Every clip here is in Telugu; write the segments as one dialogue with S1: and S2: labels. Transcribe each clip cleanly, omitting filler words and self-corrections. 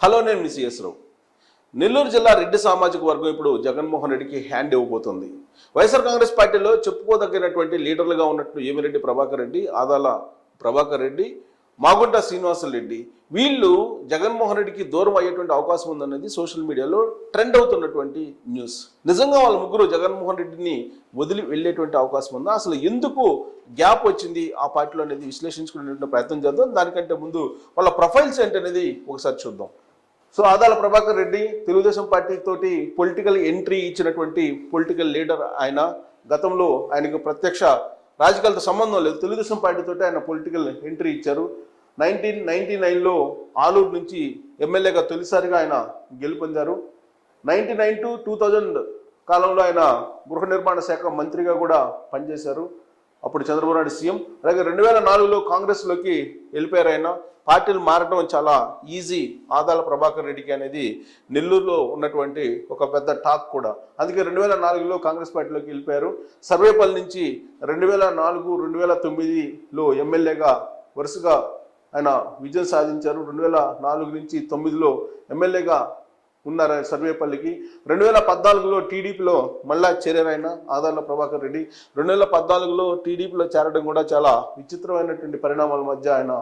S1: హలో, నేను మీ సిఎస్ రావు. నెల్లూరు జిల్లా రెడ్డి సామాజిక వర్గం ఇప్పుడు జగన్మోహన్ రెడ్డికి హ్యాండ్ ఇవ్వబోతోంది. వైఎస్ఆర్ కాంగ్రెస్ పార్టీలో చెప్పుకోదగినటువంటి లీడర్లుగా ఉన్నట్టు వేమిరెడ్డి ప్రభాకర్ రెడ్డి, ఆదాల ప్రభాకర్ రెడ్డి, మాగుంట శ్రీనివాసరెడ్డి వీళ్ళు జగన్మోహన్ రెడ్డికి దూరం అయ్యేటువంటి అవకాశం ఉందనేది సోషల్ మీడియాలో ట్రెండ్ అవుతున్నటువంటి న్యూస్. నిజంగా వాళ్ళ ముగ్గురు జగన్మోహన్ రెడ్డిని వదిలి వెళ్ళేటువంటి అవకాశం ఉందా? అసలు ఎందుకు గ్యాప్ వచ్చింది ఆ పార్టీలో అనేది విశ్లేషించుకునే ప్రయత్నం చేద్దాం. దానికంటే ముందు వాళ్ళ ప్రొఫైల్స్ ఏంటనేది ఒకసారి చూద్దాం. సో ఆదాల ప్రభాకర్ రెడ్డి తెలుగుదేశం పార్టీ తోటి పొలిటికల్ ఎంట్రీ ఇచ్చినటువంటి పొలిటికల్ లీడర్. ఆయన గతంలో ఆయనకు ప్రత్యక్ష రాజకీయాలతో సంబంధం లేదు, తెలుగుదేశం పార్టీతో ఆయన పొలిటికల్ ఎంట్రీ ఇచ్చారు. 1999లో ఆలూరు నుంచి ఎమ్మెల్యేగా తొలిసారిగా ఆయన గెలుపొందారు. 1999 to 2000 కాలంలో ఆయన గృహ నిర్మాణ శాఖ మంత్రిగా కూడా పనిచేశారు. అప్పుడు చంద్రబాబు నాయుడు సీఎం. అలాగే 2004లో కాంగ్రెస్లోకి వెళ్ళిపోయారు. ఆయన పార్టీలు మారడం చాలా ఈజీ ఆదాల ప్రభాకర్ రెడ్డికి అనేది నెల్లూరులో ఉన్నటువంటి ఒక పెద్ద టాక్ కూడా. అందుకే 2004లో కాంగ్రెస్ పార్టీలోకి వెళ్ళిపోయారు. సర్వేపల్లి నుంచి 2004, 2009లో ఎమ్మెల్యేగా వరుసగా ఆయన విజయం సాధించారు. 2004 నుంచి 2009లో ఎమ్మెల్యేగా ఉన్నారు సర్వేపల్లికి. 2014లో టీడీపీలో మళ్ళా చేరారు ఆయన ఆదాల ప్రభాకర్ రెడ్డి. 2014లో టీడీపీలో చేరడం కూడా చాలా విచిత్రమైనటువంటి పరిణామాల మధ్య ఆయన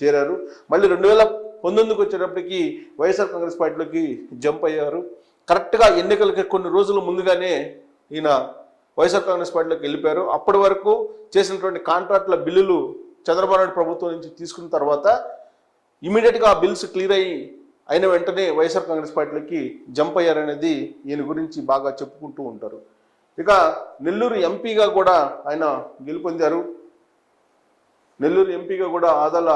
S1: చేరారు. మళ్ళీ 2019కి వచ్చేటప్పటికి వైఎస్ఆర్ కాంగ్రెస్ పార్టీలోకి జంప్ అయ్యారు. కరెక్ట్గా ఎన్నికలకి కొన్ని రోజుల ముందుగానే ఈయన వైఎస్ఆర్ కాంగ్రెస్ పార్టీలోకి వెళ్ళిపోయారు. అప్పటి వరకు చేసినటువంటి కాంట్రాక్టుల బిల్లులు చంద్రబాబు నాయుడు ప్రభుత్వం నుంచి తీసుకున్న తర్వాత ఇమీడియట్గా ఆ బిల్స్ క్లియర్ అయిన వెంటనే వైఎస్ఆర్ కాంగ్రెస్ పార్టీలోకి జంప్ అయ్యారనేది ఈయన గురించి బాగా చెప్పుకుంటూ ఉంటారు. ఇక నెల్లూరు ఎంపీగా కూడా ఆయన గెలుపొందారు. నెల్లూరు ఎంపీగా కూడా ఆదాల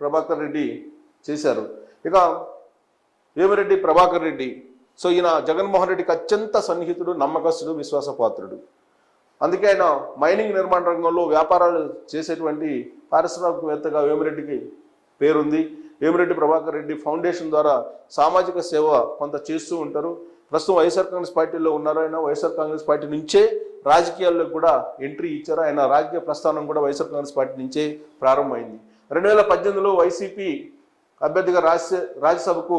S1: ప్రభాకర్ రెడ్డి చేశారు. ఇక వేమిరెడ్డి ప్రభాకర్ రెడ్డి, సో ఈయన జగన్మోహన్ రెడ్డికి అత్యంత సన్నిహితుడు, నమ్మకస్తుడు, విశ్వాసపాత్రుడు. అందుకే ఆయన మైనింగ్ నిర్మాణ రంగంలో వ్యాపారాలు చేసేటువంటి పారిశ్రామికవేత్తగా వేమిరెడ్డికి పేరుంది. వేమిరెడ్డి ప్రభాకర్ రెడ్డి ఫౌండేషన్ ద్వారా సామాజిక సేవ కొంత చేస్తూ ఉంటారు. ప్రస్తుతం వైఎస్ఆర్ కాంగ్రెస్ పార్టీలో ఉన్నారు. ఆయన వైఎస్ఆర్ కాంగ్రెస్ పార్టీ నుంచే రాజకీయాల్లో కూడా ఎంట్రీ ఇచ్చారు. ఆయన రాజకీయ ప్రస్థానం కూడా వైఎస్ఆర్ కాంగ్రెస్ పార్టీ నుంచే ప్రారంభమైంది. 2018లో వైసీపీ అభ్యర్థిగా రాజ్యసభకు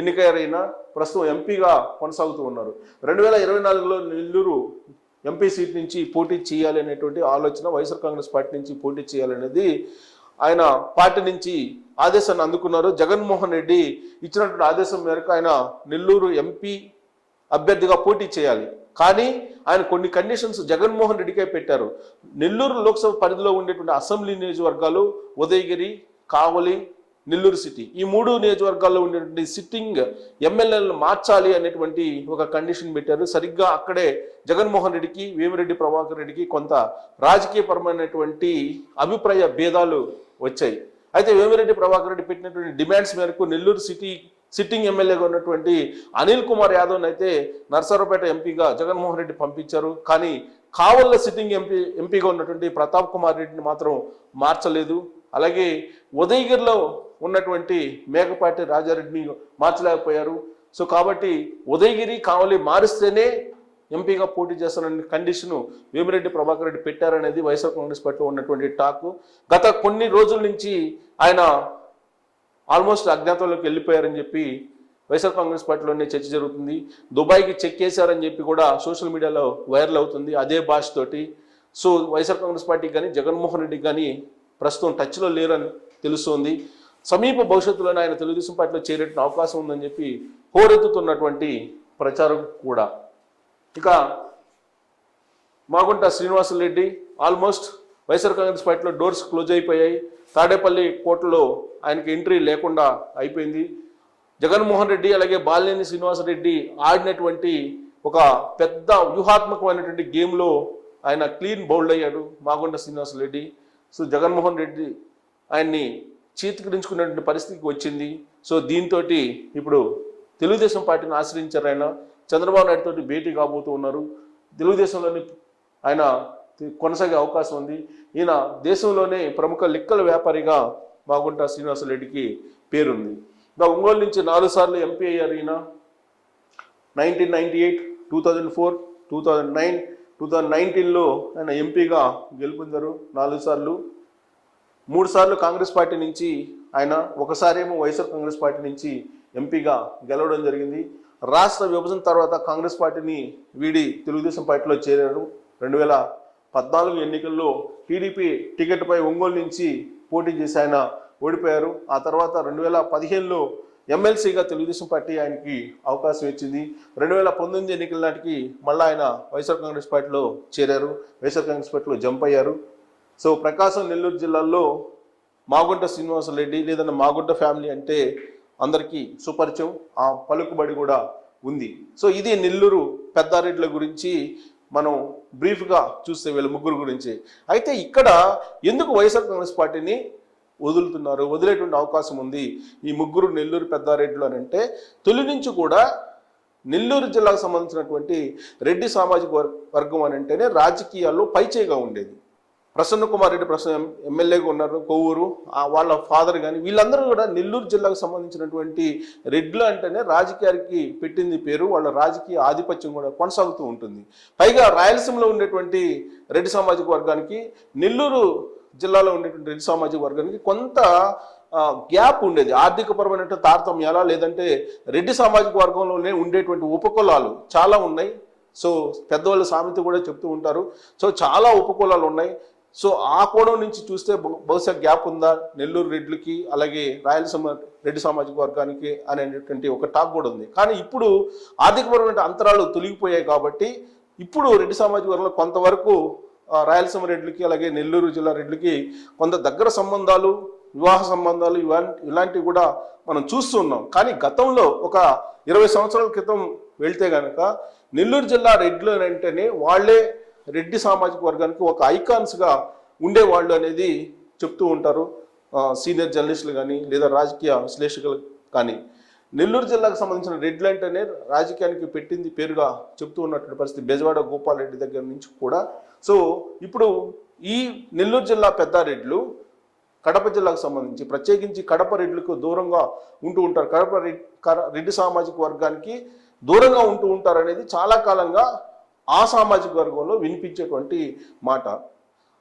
S1: ఎన్నికైన ప్రస్తుతం ఎంపీగా కొనసాగుతూ ఉన్నారు. 2024లో నెల్లూరు ఎంపీ సీట్ నుంచి పోటీ చేయాలి అనేటువంటి ఆలోచన, వైఎస్ఆర్ కాంగ్రెస్ పార్టీ నుంచి పోటీ చేయాలనేది ఆయన పార్టీ నుంచి ఆదేశాన్ని అందుకున్నారు. జగన్మోహన్ రెడ్డి ఇచ్చినటువంటి ఆదేశం మేరకు ఆయన నెల్లూరు ఎంపీ అభ్యర్థిగా పోటీ చేయాలి. కానీ ఆయన కొన్ని కండిషన్స్ జగన్మోహన్ రెడ్డికే పెట్టారు. నెల్లూరు లోక్సభ పరిధిలో ఉండేటువంటి అసెంబ్లీ నియోజకవర్గాలు ఉదయగిరి, కావలి, నెల్లూరు సిటీ, ఈ 3 నియోజకవర్గాల్లో ఉండేటువంటి సిట్టింగ్ ఎమ్మెల్యేలను మార్చాలి అనేటువంటి ఒక కండిషన్ పెట్టారు. సరిగ్గా అక్కడే జగన్మోహన్ రెడ్డికి, వేమిరెడ్డి ప్రభాకర్ రెడ్డికి కొంత రాజకీయపరమైనటువంటి అభిప్రాయ భేదాలు వచ్చాయి. అయితే వేమిరెడ్డి ప్రభాకర్ రెడ్డి పెట్టినటువంటి డిమాండ్స్ మేరకు నెల్లూరు సిటీ సిట్టింగ్ ఎమ్మెల్యేగా ఉన్నటువంటి అనిల్ కుమార్ యాదవ్ని అయితే నర్సరావుపేట ఎంపీగా జగన్మోహన్ రెడ్డి పంపించారు. కానీ కావల్ల సిట్టింగ్ ఎంపీగా ఉన్నటువంటి ప్రతాప్ కుమార్ రెడ్డిని మాత్రం మార్చలేదు. అలాగే ఉదయగిరిలో ఉన్నటువంటి మేకపాటి రాజారెడ్డిని మార్చలేకపోయారు. సో కాబట్టి ఉదయగిరి, కావలి మారిస్తేనే ఎంపీగా పోటీ చేస్తానని కండిషను వేమిరెడ్డి ప్రభాకర్ రెడ్డి పెట్టారనేది వైఎస్ఆర్ కాంగ్రెస్ పార్టీలో ఉన్నటువంటి టాక్. గత కొన్ని రోజుల నుంచి ఆయన ఆల్మోస్ట్ అజ్ఞాతంలోకి వెళ్ళిపోయారని చెప్పి వైఎస్ఆర్ కాంగ్రెస్ పార్టీలోనే చర్చ జరుగుతుంది. దుబాయ్కి చెక్ చేశారని చెప్పి కూడా సోషల్ మీడియాలో వైరల్ అవుతుంది అదే భాషతోటి. సో వైఎస్ఆర్ కాంగ్రెస్ పార్టీకి కానీ జగన్మోహన్ రెడ్డికి కానీ ప్రస్తుతం టచ్లో లేరని తెలుస్తోంది. సమీప భవిష్యత్తులోనే ఆయన తెలుగుదేశం పార్టీలో చేరేట అవకాశం ఉందని చెప్పి హోరెత్తుతున్నటువంటి ప్రచారం కూడా. ఇక మాగుంట శ్రీనివాసరెడ్డి ఆల్మోస్ట్ వైఎస్ఆర్ కాంగ్రెస్ పార్టీలో డోర్స్ క్లోజ్ అయిపోయాయి. తాడేపల్లి కోర్టులో ఆయనకి ఎంట్రీ లేకుండా అయిపోయింది. జగన్మోహన్ రెడ్డి అలాగే బాలినేని శ్రీనివాసరెడ్డి ఆడినటువంటి ఒక పెద్ద వ్యూహాత్మకమైనటువంటి గేమ్లో ఆయన క్లీన్ బౌల్డ్ అయ్యాడు మాగుంట శ్రీనివాసరెడ్డి. సో జగన్మోహన్ రెడ్డి ఆయన్ని చీత్కరించుకునేటువంటి పరిస్థితికి వచ్చింది. సో దీంతో ఇప్పుడు తెలుగుదేశం పార్టీని ఆశ్రయించారు. ఆయన చంద్రబాబు నాయుడు తోటి భేటీ కాబోతూ ఉన్నారు. తెలుగుదేశంలోని ఆయన కొనసాగే అవకాశం ఉంది. ఈయన దేశంలోనే ప్రముఖ లిక్కల వ్యాపారిగా మాగుంట శ్రీనివాసరెడ్డికి పేరుంది. ఇంకా ఒంగోలు నుంచి 4 సార్లు ఎంపీ అయ్యారు. ఈయన 1998, 2004, 2009, 2019లో ఆయన ఎంపీగా గెలుపొందారు 4 సార్లు. 3 సార్లు కాంగ్రెస్ పార్టీ నుంచి ఆయన, ఒకసారేమో వైఎస్ఆర్ కాంగ్రెస్ పార్టీ నుంచి ఎంపీగా గెలవడం జరిగింది. రాష్ట్ర విభజన తర్వాత కాంగ్రెస్ పార్టీని వీడి తెలుగుదేశం పార్టీలో చేరారు. 2014 ఎన్నికల్లో టీడీపీ టికెట్పై ఒంగోలు నుంచి పోటీ చేసి ఆయన ఓడిపోయారు. ఆ తర్వాత 2015లో ఎమ్మెల్సీగా తెలుగుదేశం పార్టీ ఆయనకి అవకాశం ఇచ్చింది. 2019 ఎన్నికల నాటికి మళ్ళీ ఆయన వైఎస్ఆర్ కాంగ్రెస్ పార్టీలో చేరారు. వైఎస్ఆర్ కాంగ్రెస్ పార్టీలో జంప్ అయ్యారు. సో ప్రకాశం, నెల్లూరు జిల్లాల్లో మాగుంట శ్రీనివాసరెడ్డి లేదన్నా మాగుంట ఫ్యామిలీ అంటే అందరికీ సుపరిచయం, ఆ పలుకుబడి కూడా ఉంది. సో ఇది నెల్లూరు పెద్దారెడ్ల గురించి మనం బ్రీఫ్గా చూస్తే వీళ్ళ ముగ్గురు గురించి. అయితే ఇక్కడ ఎందుకు వైఎస్ఆర్ కాంగ్రెస్ పార్టీని వదిలేటువంటి అవకాశం ఉంది ఈ ముగ్గురు నెల్లూరు పెద్దారెడ్లు అని అంటే, తొలి నుంచి కూడా నెల్లూరు జిల్లాకు సంబంధించినటువంటి రెడ్డి సామాజిక వర్గం అని అంటేనే రాజకీయాల్లో పైచేయిగా ఉండేది. ప్రసన్న కుమార్ రెడ్డి ఎమ్మెల్యేగా ఉన్నారు, కొవ్వూరు, వాళ్ళ ఫాదర్ కానీ వీళ్ళందరూ కూడా నెల్లూరు జిల్లాకు సంబంధించినటువంటి రెడ్లు అంటేనే రాజకీయానికి పెట్టింది పేరు. వాళ్ళ రాజకీయ ఆధిపత్యం కూడా కొనసాగుతూ ఉంటుంది. పైగా రాయలసీమలో ఉండేటువంటి రెడ్డి సామాజిక వర్గానికి, నెల్లూరు జిల్లాలో ఉండేటువంటి రెడ్డి సామాజిక వర్గానికి కొంత గ్యాప్ ఉండేది. ఆర్థికపరమైన తారతమ్యాల లేదంటే రెడ్డి సామాజిక వర్గంలోనే ఉండేటువంటి ఉపకులాలు చాలా ఉన్నాయి. సో పెద్దవాళ్ళు సామెత కూడా చెప్తూ ఉంటారు. సో చాలా ఉపకులాలు ఉన్నాయి. సో ఆ కోణం నుంచి చూస్తే బహుశా గ్యాప్ ఉందా నెల్లూరు రెడ్లకి అలాగే రాయలసీమ రెడ్డి సామాజిక వర్గానికి అనేటువంటి ఒక టాక్ కూడా ఉంది. కానీ ఇప్పుడు ఆర్థికపరమైన అంతరాలు తొలగిపోయాయి కాబట్టి ఇప్పుడు రెడ్డి సామాజిక వర్గంలో కొంతవరకు రాయలసీమ రెడ్లకి అలాగే నెల్లూరు జిల్లా రెడ్లకి కొంత దగ్గర సంబంధాలు, వివాహ సంబంధాలు ఇలాంటివి కూడా మనం చూస్తున్నాం. కానీ గతంలో ఒక 20 సంవత్సరాల క్రితం వెళ్తే కనుక నెల్లూరు జిల్లా రెడ్లు అని అంటేనే వాళ్లే రెడ్డి సామాజిక వర్గానికి ఒక ఐకాన్స్గా ఉండేవాళ్ళు అనేది చెప్తూ ఉంటారు సీనియర్ జర్నలిస్టులు కానీ లేదా రాజకీయ విశ్లేషకులు కానీ. నెల్లూరు జిల్లాకు సంబంధించిన రెడ్లు అంటేనే రాజకీయానికి పెట్టింది పేరుగా చెప్తూ ఉన్నటువంటి పరిస్థితి బెజవాడ గోపాల్ రెడ్డి దగ్గర నుంచి కూడా. సో ఇప్పుడు ఈ నెల్లూరు జిల్లా పెద్దారెడ్లు కడప జిల్లాకు సంబంధించి ప్రత్యేకించి కడప రెడ్లకు దూరంగా ఉంటూ ఉంటారు. రెడ్డి సామాజిక వర్గానికి దూరంగా ఉంటూ ఉంటారు అనేది చాలా కాలంగా ఆ సామాజిక వర్గంలో వినిపించేటువంటి మాట.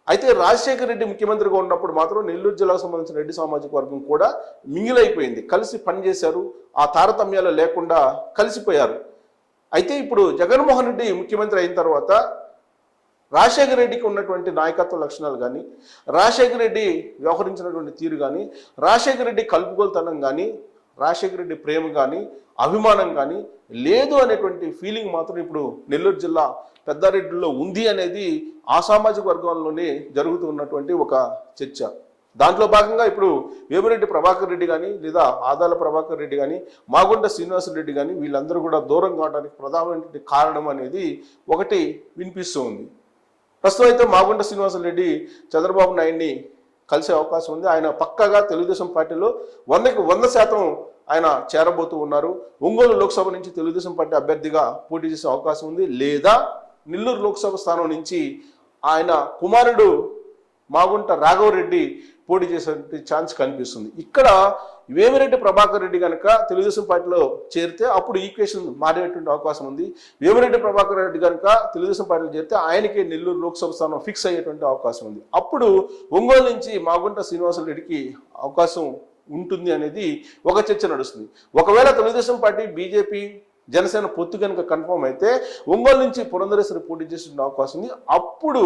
S1: అయితే రాజశేఖర రెడ్డి ముఖ్యమంత్రిగా ఉన్నప్పుడు మాత్రం నెల్లూరు జిల్లాకు సంబంధించిన రెడ్డి సామాజిక వర్గం కూడా మింగిలైపోయింది, కలిసి పనిచేశారు, ఆ తారతమ్యాలు లేకుండా కలిసిపోయారు. అయితే ఇప్పుడు జగన్మోహన్ రెడ్డి ముఖ్యమంత్రి అయిన తర్వాత రాజశేఖర రెడ్డికి ఉన్నటువంటి నాయకత్వ లక్షణాలు కానీ, రాజశేఖర రెడ్డి వ్యవహరించినటువంటి తీరు కానీ, రాజశేఖర రెడ్డి కలుపుకోలుతనం కానీ, రాజశేఖర రెడ్డి ప్రేమ కానీ, అభిమానం కానీ లేదు అనేటువంటి ఫీలింగ్ మాత్రం ఇప్పుడు నెల్లూరు జిల్లా పెద్దారెడ్డిలో ఉంది అనేది ఆ సామాజిక వర్గాల్లోనే జరుగుతున్నటువంటి ఒక చర్చ. దాంట్లో భాగంగా ఇప్పుడు వేమిరెడ్డి ప్రభాకర్ రెడ్డి కానీ లేదా ఆదాల ప్రభాకర్ రెడ్డి కానీ మాగుంట శ్రీనివాసరెడ్డి కానీ వీళ్ళందరూ కూడా దూరం కావడానికి ప్రధానమైనటువంటి కారణం అనేది ఒకటి వినిపిస్తూ ఉంది. ప్రస్తుతం అయితే మాగుంట శ్రీనివాసరెడ్డి చంద్రబాబు నాయుడిని కలిసే అవకాశం ఉంది. ఆయన పక్కగా తెలుగుదేశం పార్టీలో 100కి 100% ఆయన చేరబోతూ ఉన్నారు. ఒంగోలు లోక్సభ నుంచి తెలుగుదేశం పార్టీ అభ్యర్థిగా పోటీ చేసే అవకాశం ఉంది, లేదా నెల్లూరు లోక్సభ స్థానం నుంచి ఆయన కుమారుడు మాగుంట రాఘవరెడ్డి పోటీ చేసే ఛాన్స్ కనిపిస్తుంది. ఇక్కడ వేమిరెడ్డి ప్రభాకర్ రెడ్డి కనుక తెలుగుదేశం పార్టీలో చేరితే అప్పుడు ఈక్వేషన్ మారేటువంటి అవకాశం ఉంది. వేమిరెడ్డి ప్రభాకర్ రెడ్డి కనుక తెలుగుదేశం పార్టీలో చేరితే ఆయనకే నెల్లూరు లోక్సభ స్థానం ఫిక్స్ అయ్యేటువంటి అవకాశం ఉంది. అప్పుడు ఒంగోలు నుంచి మాగుంట శ్రీనివాసరెడ్డికి అవకాశం ఉంటుంది అనేది ఒక చర్చ నడుస్తుంది. ఒకవేళ తెలుగుదేశం పార్టీ, బీజేపీ, జనసేన పొత్తు కనుక కన్ఫర్మ్ అయితే ఒంగోలు నుంచి పురంధరేశ్వరి పోటీ చేసే అవకాశం ఉంది. అప్పుడు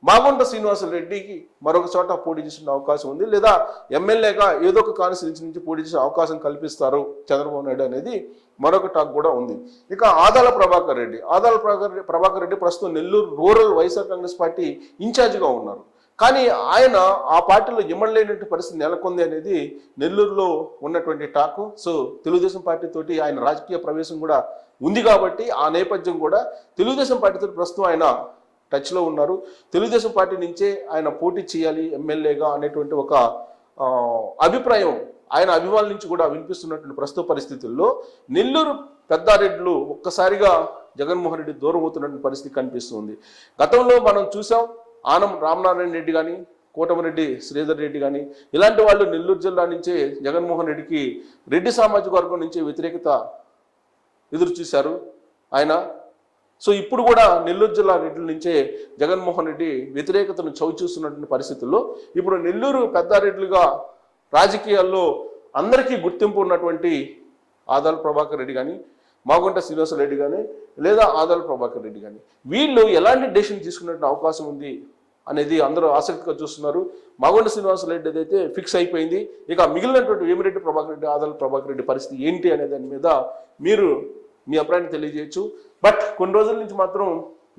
S1: మాగుంట శ్రీనివాసరెడ్డికి మరొక చోట పోటీ చేసే అవకాశం ఉంది, లేదా ఎమ్మెల్యేగా ఏదో ఒక కాన్స్టిట్యూన్సీ నుంచి పోటీ చేసే అవకాశం కల్పిస్తారు చంద్రబాబు నాయుడు అనేది మరొక టాక్ కూడా ఉంది. ఇక ఆదాల ప్రభాకర్ రెడ్డి ప్రస్తుతం నెల్లూరు రూరల్ వైఎస్ఆర్ కాంగ్రెస్ పార్టీ ఇన్ఛార్జిగా ఉన్నారు. కానీ ఆయన ఆ పార్టీలో ఇమ్మడలేనటువంటి పరిస్థితి నెలకొంది అనేది నెల్లూరులో ఉన్నటువంటి టాకు. సో తెలుగుదేశం పార్టీతోటి ఆయన రాజకీయ ప్రవేశం కూడా ఉంది కాబట్టి ఆ నేపథ్యం కూడా తెలుగుదేశం పార్టీతో ప్రస్తుతం ఆయన టచ్లో ఉన్నారు. తెలుగుదేశం పార్టీ నుంచే ఆయన పోటీ చేయాలి ఎమ్మెల్యేగా అనేటువంటి ఒక అభిప్రాయం ఆయన అభిమానుల నుంచి కూడా వినిపిస్తున్నటువంటి ప్రస్తుత పరిస్థితుల్లో నెల్లూరు పెద్దారెడ్లు ఒక్కసారిగా జగన్మోహన్ రెడ్డి దూరం అవుతున్నటువంటి పరిస్థితి కనిపిస్తుంది. గతంలో మనం చూసాం, ఆనం రామనారాయణ రెడ్డి కానీ, కోటమిరెడ్డి శ్రీధర్ రెడ్డి కానీ ఇలాంటి వాళ్ళు నెల్లూరు జిల్లా నుంచే జగన్మోహన్ రెడ్డికి రెడ్డి సామాజిక వర్గం నుంచి వ్యతిరేకత ఎదురు చూశారు ఆయన. సో ఇప్పుడు కూడా నెల్లూరు జిల్లా రెడ్ల నుంచే జగన్మోహన్ రెడ్డి వ్యతిరేకతను చవిచూస్తున్నటువంటి పరిస్థితుల్లో ఇప్పుడు నెల్లూరు పెద్దారెడ్లుగా రాజకీయాల్లో అందరికీ గుర్తింపు ఉన్నటువంటి ఆదాల ప్రభాకర్ రెడ్డి కానీ మాగుంట శ్రీనివాసరెడ్డి కానీ లేదా ఆదాల ప్రభాకర్ రెడ్డి కానీ వీళ్ళు ఎలాంటి డెసిషన్ తీసుకునే అవకాశం ఉంది అనేది అందరూ ఆసక్తిగా చూస్తున్నారు. మాగుంట శ్రీనివాసరెడ్డి అయితే ఫిక్స్ అయిపోయింది. ఇక మిగిలినటువంటి వేమిరెడ్డి ప్రభాకర్ రెడ్డి, ఆదాల ప్రభాకర్ రెడ్డి పరిస్థితి ఏంటి అనే దాని మీద మీరు మీ అభిప్రాయాన్ని తెలియజేయచ్చు. బట్ కొన్ని రోజుల నుంచి మాత్రం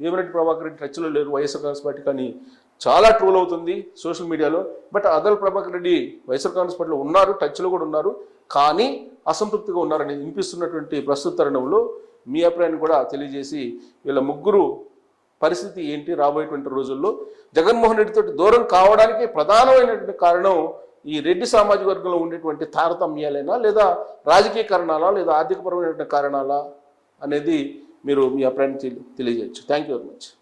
S1: వేమిరెడ్డి ప్రభాకర్ రెడ్డి టచ్లో లేరు వైఎస్ఆర్ కాంగ్రెస్ పార్టీ, కానీ చాలా ట్రోల్ అవుతుంది సోషల్ మీడియాలో. బట్ ఆదాల ప్రభాకర్ రెడ్డి వైఎస్ఆర్ కాంగ్రెస్ పార్టీలో ఉన్నారు, టచ్లో కూడా ఉన్నారు, కానీ అసంతృప్తిగా ఉన్నారని వినిపిస్తున్నటువంటి ప్రస్తుత తరుణంలో మీ అభిప్రాయాన్ని కూడా తెలియజేసి వీళ్ళ ముగ్గురు పరిస్థితి ఏంటి రాబోయేటువంటి రోజుల్లో జగన్మోహన్ రెడ్డితో దూరం కావడానికి ప్రధానమైనటువంటి కారణం ఈ రెడ్డి సామాజిక వర్గంలో ఉండేటువంటి తారతమ్యాలైనా లేదా రాజకీయ కారణాలా లేదా ఆర్థికపరమైనటువంటి కారణాలా అనేది మీరు మీ అభిప్రాయాన్ని తెలియజేయచ్చు. Thank you very much.